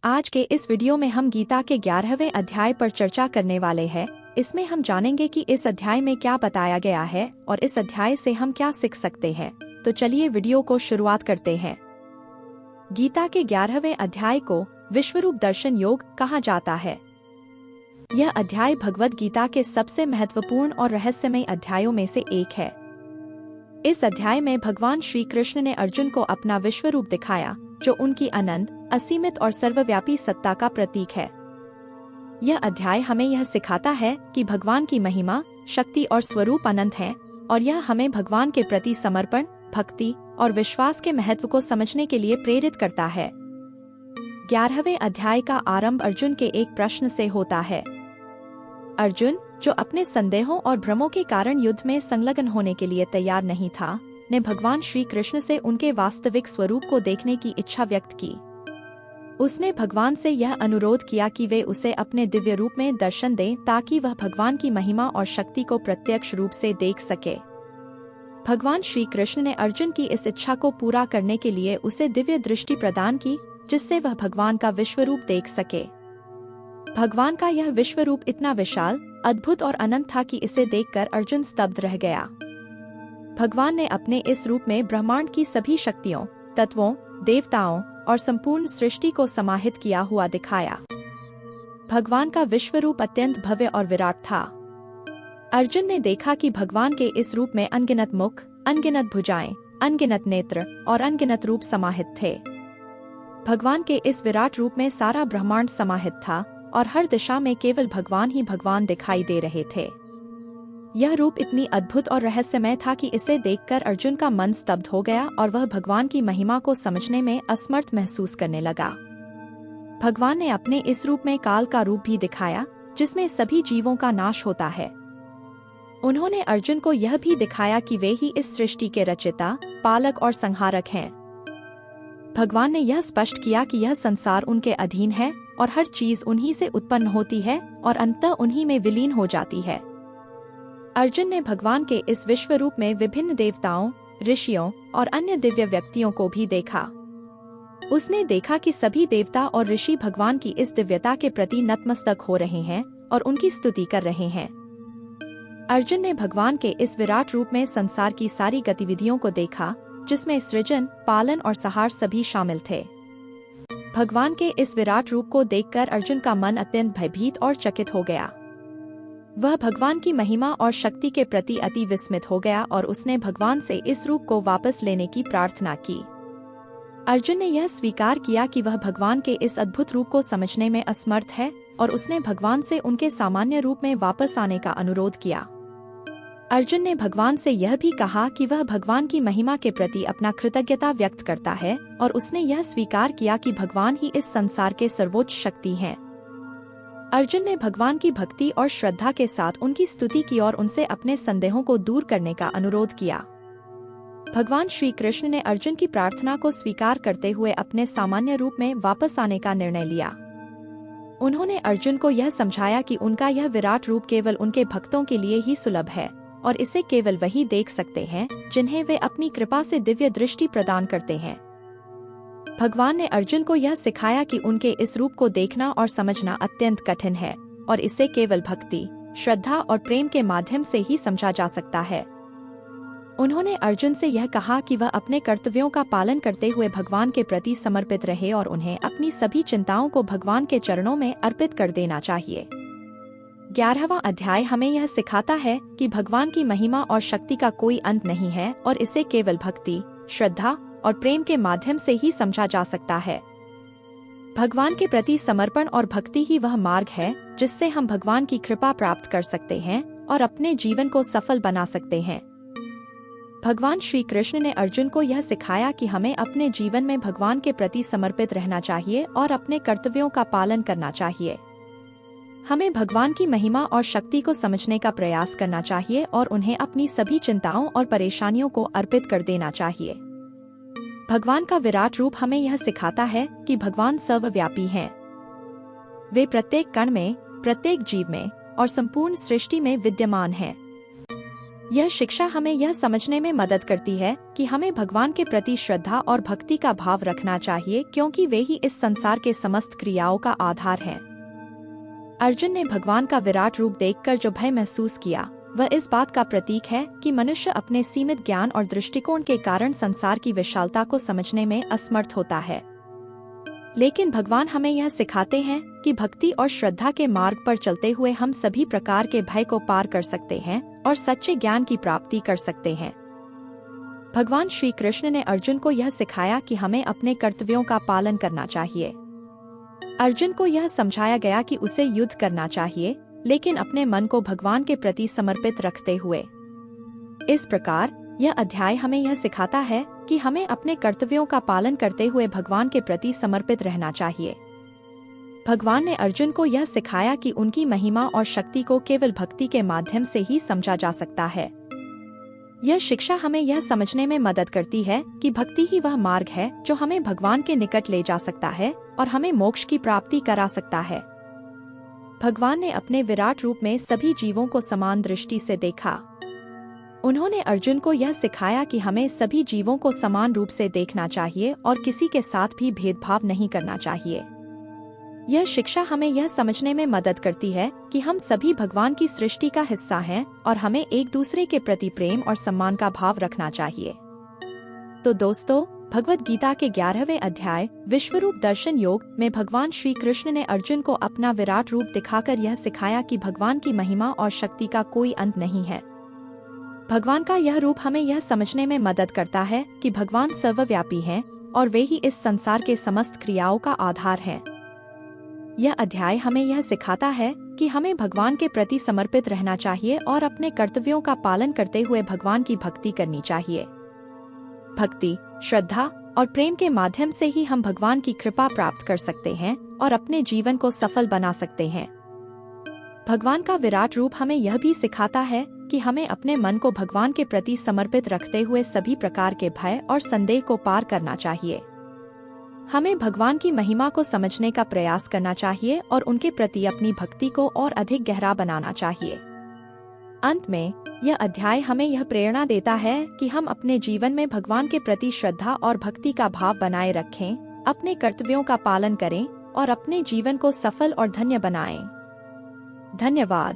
आज के इस वीडियो में हम गीता के 11वें अध्याय पर चर्चा करने वाले हैं। इसमें हम जानेंगे कि इस अध्याय में क्या बताया गया है और इस अध्याय से हम क्या सीख सकते हैं। तो चलिए वीडियो को शुरुआत करते हैं। गीता के 11वें अध्याय को विश्वरूप दर्शन योग कहा जाता है। यह अध्याय भगवद गीता के सबसे महत्वपूर्ण और रहस्यमय अध्यायों में से एक है। इस अध्याय में भगवान श्री कृष्ण ने अर्जुन को अपना विश्वरूप दिखाया, जो उनकी अनंत, असीमित और सर्वव्यापी सत्ता का प्रतीक है। यह अध्याय हमें यह सिखाता है कि भगवान की महिमा, शक्ति और स्वरूप अनंत है और यह हमें भगवान के प्रति समर्पण, भक्ति और विश्वास के महत्व को समझने के लिए प्रेरित करता है। 11वें अध्याय का आरंभ अर्जुन के एक प्रश्न से होता है। अर्जुन, जो अपने संदेहों और भ्रमों के कारण युद्ध में संलग्न होने के लिए तैयार नहीं था, ने भगवान श्री कृष्ण से उनके वास्तविक स्वरूप को देखने की इच्छा व्यक्त की। उसने भगवान से यह अनुरोध किया कि वे उसे अपने दिव्य रूप में दर्शन दें ताकि वह भगवान की महिमा और शक्ति को प्रत्यक्ष रूप से देख सके। भगवान श्री कृष्ण ने अर्जुन की इस इच्छा को पूरा करने के लिए उसे दिव्य दृष्टि प्रदान की, जिससे वह भगवान का विश्वरूप देख सके। भगवान का यह विश्वरूप इतना विशाल, अद्भुत और अनंत था कि इसे देखकर अर्जुन स्तब्ध रह गया। भगवान ने अपने इस रूप में ब्रह्मांड की सभी शक्तियों, तत्वों, देवताओं और संपूर्ण सृष्टि को समाहित किया हुआ दिखाया। भगवान का विश्वरूप अत्यंत भव्य और विराट था। अर्जुन ने देखा कि भगवान के इस रूप में अनगिनत मुख, अनगिनत भुजाएं, अनगिनत नेत्र और अनगिनत रूप समाहित थे। भगवान के इस विराट रूप में सारा ब्रह्मांड समाहित था और हर दिशा में केवल भगवान ही भगवान दिखाई दे रहे थे। यह रूप इतनी अद्भुत और रहस्यमय था कि इसे देखकर अर्जुन का मन स्तब्ध हो गया और वह भगवान की महिमा को समझने में असमर्थ महसूस करने लगा। भगवान ने अपने इस रूप में काल का रूप भी दिखाया, जिसमें सभी जीवों का नाश होता है। उन्होंने अर्जुन को यह भी दिखाया कि वे ही इस सृष्टि के रचयिता, पालक और संहारक हैं। भगवान ने यह स्पष्ट किया कि यह संसार उनके अधीन है और हर चीज उन्हीं से उत्पन्न होती है और अंततः उन्हीं में विलीन हो जाती है। अर्जुन ने भगवान के इस विश्वरूप में विभिन्न देवताओं, ऋषियों और अन्य दिव्य व्यक्तियों को भी देखा। उसने देखा कि सभी देवता और ऋषि भगवान की इस दिव्यता के प्रति नतमस्तक हो रहे हैं और उनकी स्तुति कर रहे हैं। अर्जुन ने भगवान के इस विराट रूप में संसार की सारी गतिविधियों को देखा, जिसमें सृजन, पालन और संहार सभी शामिल थे। भगवान के इस विराट रूप को देखकर अर्जुन का मन अत्यंत भयभीत और चकित हो गया। वह भगवान की महिमा और शक्ति के प्रति अति विस्मित हो गया और उसने भगवान से इस रूप को वापस लेने की प्रार्थना की। अर्जुन ने यह स्वीकार किया कि वह भगवान के इस अद्भुत रूप को समझने में असमर्थ है और उसने भगवान से उनके सामान्य रूप में वापस आने का अनुरोध किया। अर्जुन ने भगवान से यह भी कहा कि वह भगवान की महिमा के प्रति अपना कृतज्ञता व्यक्त करता है और उसने यह स्वीकार किया कि भगवान ही इस संसार के सर्वोच्च शक्ति हैं। अर्जुन ने भगवान की भक्ति और श्रद्धा के साथ उनकी स्तुति की और उनसे अपने संदेहों को दूर करने का अनुरोध किया। भगवान श्री कृष्ण ने अर्जुन की प्रार्थना को स्वीकार करते हुए अपने सामान्य रूप में वापस आने का निर्णय लिया। उन्होंने अर्जुन को यह समझाया कि उनका यह विराट रूप केवल उनके भक्तों के लिए ही सुलभ है और इसे केवल वही देख सकते हैं जिन्हें वे अपनी कृपा से दिव्य दृष्टि प्रदान करते हैं। भगवान ने अर्जुन को यह सिखाया कि उनके इस रूप को देखना और समझना अत्यंत कठिन है और इसे केवल भक्ति, श्रद्धा और प्रेम के माध्यम से ही समझा जा सकता है। उन्होंने अर्जुन से यह कहा कि वह अपने कर्तव्यों का पालन करते हुए भगवान के प्रति समर्पित रहे और उन्हें अपनी सभी चिंताओं को भगवान के चरणों में अर्पित कर देना चाहिए। 11वां अध्याय हमें यह सिखाता है कि भगवान की महिमा और शक्ति का कोई अंत नहीं है और इसे केवल भक्ति, श्रद्धा और प्रेम के माध्यम से ही समझा जा सकता है। भगवान के प्रति समर्पण और भक्ति ही वह मार्ग है जिससे हम भगवान की कृपा प्राप्त कर सकते हैं और अपने जीवन को सफल बना सकते हैं। भगवान श्री कृष्ण ने अर्जुन को यह सिखाया कि हमें अपने जीवन में भगवान के प्रति समर्पित रहना चाहिए और अपने कर्तव्यों का पालन करना चाहिए। हमें भगवान की महिमा और शक्ति को समझने का प्रयास करना चाहिए और उन्हें अपनी सभी चिंताओं और परेशानियों को अर्पित कर देना चाहिए। भगवान का विराट रूप हमें यह सिखाता है कि भगवान सर्वव्यापी हैं। वे प्रत्येक कण में, प्रत्येक जीव में और संपूर्ण सृष्टि में विद्यमान हैं। यह शिक्षा हमें यह समझने में मदद करती है कि हमें भगवान के प्रति श्रद्धा और भक्ति का भाव रखना चाहिए, क्योंकि वे ही इस संसार के समस्त क्रियाओं का आधार हैं। अर्जुन ने भगवान का विराट रूप देखकर जो भय महसूस किया, वह इस बात का प्रतीक है कि मनुष्य अपने सीमित ज्ञान और दृष्टिकोण के कारण संसार की विशालता को समझने में असमर्थ होता है। लेकिन भगवान हमें यह सिखाते हैं कि भक्ति और श्रद्धा के मार्ग पर चलते हुए हम सभी प्रकार के भय को पार कर सकते हैं और सच्चे ज्ञान की प्राप्ति कर सकते हैं। भगवान श्री कृष्ण ने अर्जुन को यह सिखाया कि हमें अपने कर्तव्यों का पालन करना चाहिए। अर्जुन को यह समझाया गया कि उसे युद्ध करना चाहिए, लेकिन अपने मन को भगवान के प्रति समर्पित रखते हुए। इस प्रकार यह अध्याय हमें यह सिखाता है कि हमें अपने कर्तव्यों का पालन करते हुए भगवान के प्रति समर्पित रहना चाहिए। भगवान ने अर्जुन को यह सिखाया कि उनकी महिमा और शक्ति को केवल भक्ति के माध्यम से ही समझा जा सकता है। यह शिक्षा हमें यह समझने में मदद करती है कि भक्ति ही वह मार्ग है जो हमें भगवान के निकट ले जा सकता है और हमें मोक्ष की प्राप्ति करा सकता है। भगवान ने अपने विराट रूप में सभी जीवों को समान दृष्टि से देखा। उन्होंने अर्जुन को यह सिखाया कि हमें सभी जीवों को समान रूप से देखना चाहिए और किसी के साथ भी भेदभाव नहीं करना चाहिए। यह शिक्षा हमें यह समझने में मदद करती है कि हम सभी भगवान की सृष्टि का हिस्सा हैं और हमें एक दूसरे के प्रति प्रेम और सम्मान का भाव रखना चाहिए। तो दोस्तों, भगवद गीता के 11वें अध्याय विश्वरूप दर्शन योग में भगवान श्री कृष्ण ने अर्जुन को अपना विराट रूप दिखाकर यह सिखाया कि भगवान की महिमा और शक्ति का कोई अंत नहीं है। भगवान का यह रूप हमें यह समझने में मदद करता है कि भगवान सर्वव्यापी हैं और वे ही इस संसार के समस्त क्रियाओं का आधार हैं। यह अध्याय हमें यह सिखाता है कि हमें भगवान के प्रति समर्पित रहना चाहिए और अपने कर्तव्यों का पालन करते हुए भगवान की भक्ति करनी चाहिए। भक्ति, श्रद्धा और प्रेम के माध्यम से ही हम भगवान की कृपा प्राप्त कर सकते हैं और अपने जीवन को सफल बना सकते हैं। भगवान का विराट रूप हमें यह भी सिखाता है कि हमें अपने मन को भगवान के प्रति समर्पित रखते हुए सभी प्रकार के भय और संदेह को पार करना चाहिए। हमें भगवान की महिमा को समझने का प्रयास करना चाहिए और उनके प्रति अपनी भक्ति को और अधिक गहरा बनाना चाहिए। अंत में यह अध्याय हमें यह प्रेरणा देता है कि हम अपने जीवन में भगवान के प्रति श्रद्धा और भक्ति का भाव बनाए रखें, अपने कर्तव्यों का पालन करें और अपने जीवन को सफल और धन्य बनाएं। धन्यवाद।